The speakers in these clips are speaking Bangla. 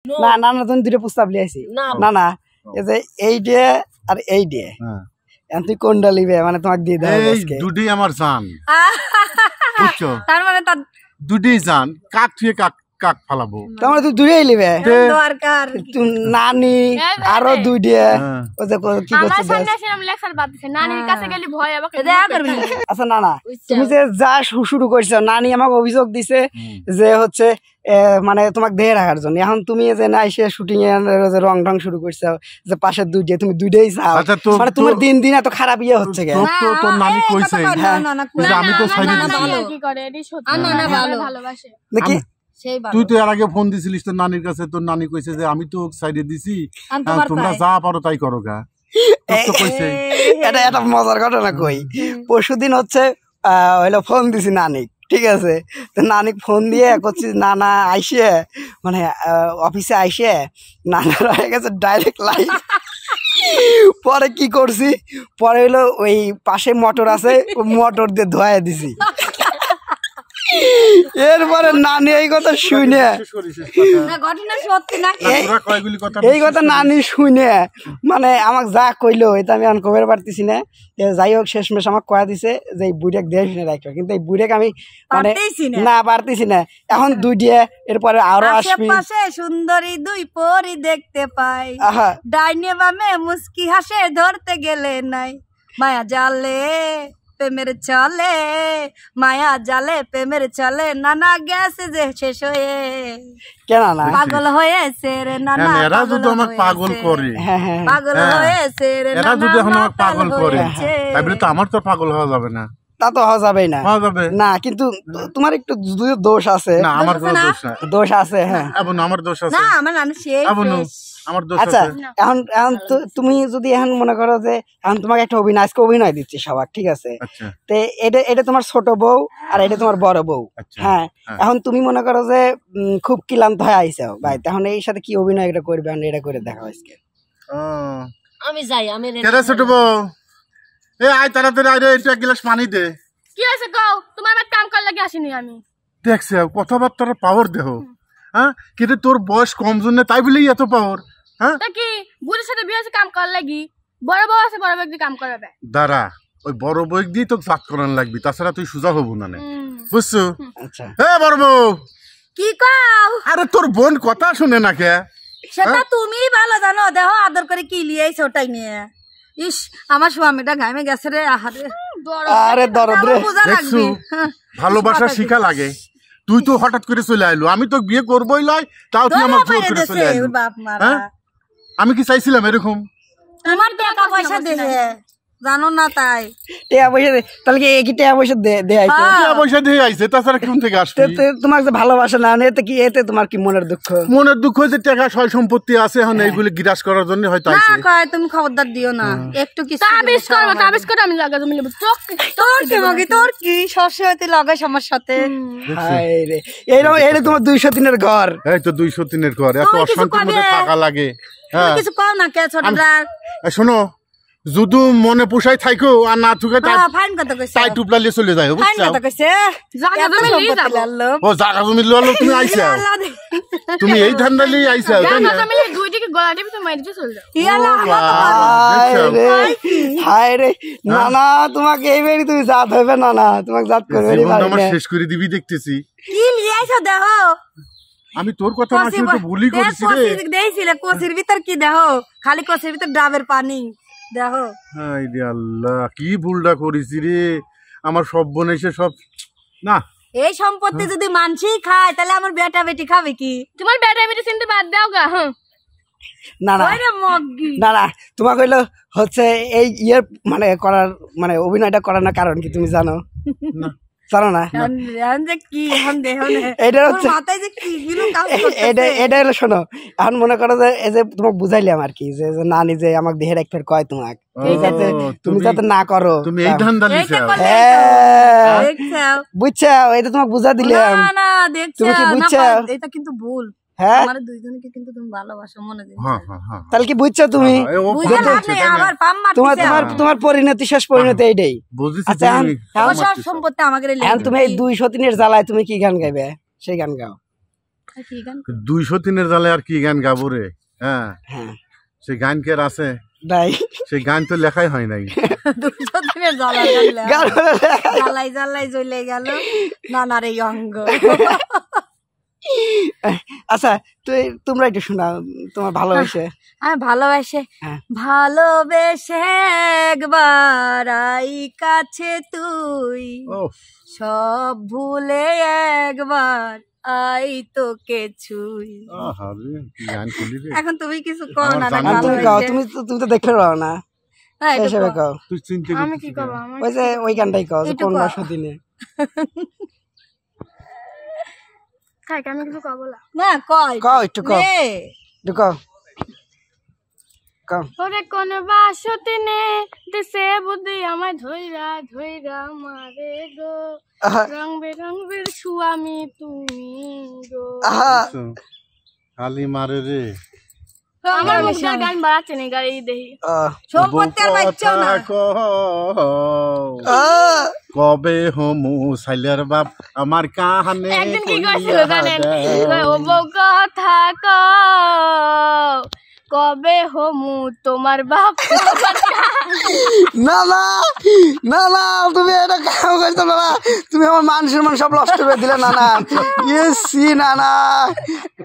না না না তুমি দুটো প্রস্তাব লিয়েছি না না এই যে এই ডে আর এই ডে তুই কোনটা লিবে মানে তোমাকে দিয়ে দেবো দুটি আমার জান বুঝছো তার মানে দুটি জান কাক থুয়ে কাক কাক ফালাবো তোমার তুই দুইটাই লিবে দরকার নানি আরো দুইটা ও যে কি করছিস আমার সামনে এসে লেকচার বাদছে নানির কাছে গেলি ভয় আমাকে দেখা করবি আচ্ছা না না তুমি যে যা শুরু করছো নানি আমাকে অভিযোগ দিছে যে হচ্ছে মানে তোমাকে দেহে রাখার জন্য এখন তুমি যে না এসে শুটিং এ রং ঢং শুরু করছো যে পাশের দুইটা তুমি দুইটাই চাও মানে তোমার দিন দিন এত খারাপ ইয়ে হচ্ছে কেন তোর নানি কইছে আমি তো সাইডে কি করে এটি সত্যি না না ভালোবাসে নাকি তুই তো এর আগে ফোন দিছিলিস তোর নানির কাছে তোর নানি কইছে যে আমি তো সাইডে দিছি তোমরা যা পারো তাই করো গা এটা একটা মজার ঘটনা কই পরশুদিন হচ্ছে হইলো ফোন দিছি নানি ঠিক আছে তো নানি ফোন দিয়ে করছি নানা আইসে মানে অফিসে আইসে নানার হয়ে গেছে ডাইরেক্ট লাইভ পরে কি করছি পরে হইলো ওই পাশে মোটর আছে মোটর দিয়ে ধোয়া দিছি এরপরে নানি এই কথা শুনে এই কথা নানি শুনে মানে আমাকে যা কইলো এটা আমি এখন কবের পারতেছি না যাই হোক শেষমেশ আমাকে কয়া দিছে যে এই বুড়েক দিয়ে শুনে রাখবে কিন্তু এই বুড়েক আমি মানে না পারতেছি না এখন দুই দিয়ে এরপরে আরো আসবি সুন্দরী দুই পরি দেখতে পাই ডাইনে বামে মুস্কি হাসে ধরতে গেলে নাই মায়া জালে প্রেমের চলে মায়া জালে প্রেমের চলে নানা গেছে যে শেষ হয়ে কেন না পাগল হয়েছে রে নানা এরা যদি আমাকে পাগল করে পাগল হয়েছে রে এরা যদি এখন আমাকে পাগল করে তাই বলে তো আমার তো পাগল হওয়া যাবে না তা তো হওয়া যাবে না না কিন্তু তোমার একটু দোষ আছে না আমার কোনো দোষ আছে হ্যাঁ আমার দোষ আছে না আমার নানি সেই আমার দোষ আচ্ছা আছে এখন এখন তুমি যদি এখন মনে করো যে এখন তোমাকে একটা অভিনয় দিচ্ছি সবার ঠিক আছে তো এটা তোমার ছোট বউ আর এটা তোমার বড় বউ হ্যাঁ এখন তুমি মনে করো যে খুব ক্লান্ত হয়ে আইছো ভাই তখন এই সাথে কি অভিনয় এটা করবে এটা করে দেখা আজকে আমি যাই আমি ছোট বউ এ আয় তাড়াতাড়ি আয় রে একটা গ্লাস পানি দে কি আছে কও তোমার কাম কর লাগি আসিনি আমি দেখছ কথাবার্তার পাওয়ার দেহ হ্যাঁ কিন্তু তোর বয়স কম জন্য তাই বলেই এত পাওয়ার হ্যাঁ তা কি বুড়ির সাথে বিয়ে কাম কর লাগি বড় বউ আছে বড় বউ দিয়ে কাম করবে দাঁড়া ওই বড় বউ দিয়ে তো জাত করান লাগবি তাছাড়া তুই সুজা হবো না বুঝছো আচ্ছা এ বড় বউ কি কও আরে তোর বোন কথা শুনে না কে সেটা তুমি ভালো জানো দেখো আদর করে কি লিয়েছ ওটাই নিয়ে ইস আমার স্বামীটা ঘামে গেছে রে আরে দরদ রে দেখছু ভালোবাসা শিখা লাগে তুই তো হঠাৎ করে চলে আইলো আমি তো বিয়ে করবই লাই তাও তুই আমার জোর করে চলে আইলো আমি কি চাইছিলাম এরকম তোমার টাকা পয়সা দেহে জানো না তাই টাকা পয়সা তাহলে কি টাকা পয়সা দে আইছে টাকা পয়সা দিয়ে আইছে তাছাড়া কোন থেকে আসবে তোমার যে ভালোবাসা না এতে কি এতে তোমার কি মনের দুঃখ যে টাকা সয় সম্পত্তি আছে এখন এইগুলি গিরাস করার জন্য হয়তো আইছে না কয় তুমি খবরদার দিও না একটু কিছু তাবিজ করব আমি লাগা তুমি তোর কি সবসময় লাগা আমার সাথে হায় রে এইরকম তোমার 203 এর ঘর এই তো 203 এর ঘর এত অশান্তির মধ্যে থাকা লাগে হ্যাঁ কিছু কও না কে ছোটরা শোনো যদি মনে পোষাই থাকো আর না থুকে ফাইন কথা কইছে তাই টুপলালে চলে যায় বুঝছো ফাইন কথা কইছে জায়গা জমি লিয়ে যাবো ও জায়গা জমি ললো তুমি আইছো তুমি এই ধান্দালি আইছো জায়গা জমি লিয়ে দুই দিকে গলা দিবি তো মাইরে চলে যাও ইয়ালা হায় রে না না তোমাকে এই বেরি তুমি জাত হবে না না তোমাকে জাত করবে রে ভাই আমরা শেষ করে দিবি দেখতেছি কি লিয়ে আইছো দেখো আমি তোর কথা না শুনে তো ভুলই করেছি রে দেইছিলে কোসির ভিতর কি দেখো খালি কোসির ভিতর ডাবের পানি দেখো হায় রে আল্লাহ কি ভুলটা করেছি রে আমার সব বোন এসে সব না এই সম্পত্তি যদি মানসি খায় তাহলে আমার বেটা বেটি খাবে কি তোমার বেটা বেটি চিনতে বাদ দাও গা না না না না তোমার কইলো হচ্ছে এই ইয়ের মানে করার মানে অভিনয়টা করার না কারণ কি তুমি জানো না জানো না এটা হলো শোনো এখন মনে করো যে এই যে তোমাকে বুঝাইলাম আর কি যে নানি যে আমাকে দেহের এক ফের কয় তোমাকে তুমি যাতে না করো তুমি এই ধান্দা দিছো বুঝছো এটা তোমাকে বুঝা দিলাম তুমি কি বুঝছো এটা কিন্তু ভুল হ্যাঁ আমাদের দুইজনকে কিন্তু তুমি ভালোবাসো মনে দিও তাহলে কি বুঝছো তুমি তোমার পরিণতি শেষ পরিণতি এইটাই আচ্ছা সব সম্পত্তি আমাকে তুমি এই 203 এর জ্বালায় তুমি কি গান গাইবে সেই গান গাও 203-এর জালে আর কি গান গাবো রে? হ্যাঁ, সেই গান কে আছে নাই, সেই গান তো লেখাই হয় নাই। 203-এর জ্বালাই জ্বালাই জ্বলে গেল নানার এই অঙ্গ। আচ্ছা তোমরা একটু শোনাও তোমার ভালোবাসে। আমি ভালোবেসে একবার আই কাছে তুই, সব ভুলে একবার আই তোকে ছুই। এখন তুমি কিছু করো না, তুমি গাও, তুমি তো দেখতে পারো না, হিসেবে গাও। আমি কি করবো? ওই যে ওই গানটাই গাও, যে কোন মাস দিনে। আমি কিছু কব না, কয় কও একটু কও, একটু কও। ওরে কোন বাসতি নে দিছে বুদ্ধি আমায় ধইরা ধইরা মারে গো, রং বেরঙের স্বামী তুমি গো। খালি মারে রে, আমার মুখের গান বাড়াচ্ছে নি গাড়ি দেহি সম্পত্তির বাচ্চাও না। কবে হমু সাইলের বাপ আমার কাহানে। একদিন কি কইছিল জানেন? ও বউ কথা কও, কবে হমু তোমার বাপ। না না না না, তুমি এটা কাম করছো না, তুমি আমার মান সম্মান সব নষ্ট করে দিলে। না না, ইয়েসি না না,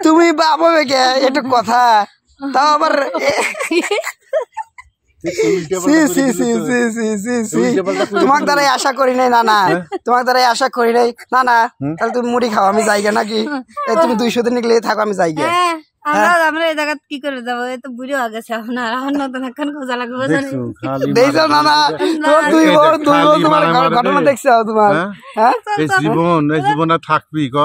তুমি বাপ হবে কে? এটা কথা, তাও আবার তোমার দ্বারাই আশা করি নাই। না না, তোমার দ্বারাই আশা করি নাই। না না, তাহলে তুমি মুড়ি খাও, আমি যাইগে নাকি? তুমি 200 দিন নিকলে থাকো, আমি যাইগে। আমরা এই জায়গা কি করে যাবো? এই তো বুড়ি হয়ে গেছে আপনার, নতুন এখন খোঁজা লাগবে। দেখছো না না, দুই বছর তোমার ঘটনা দেখছো তোমার। জীবন থাকবি ক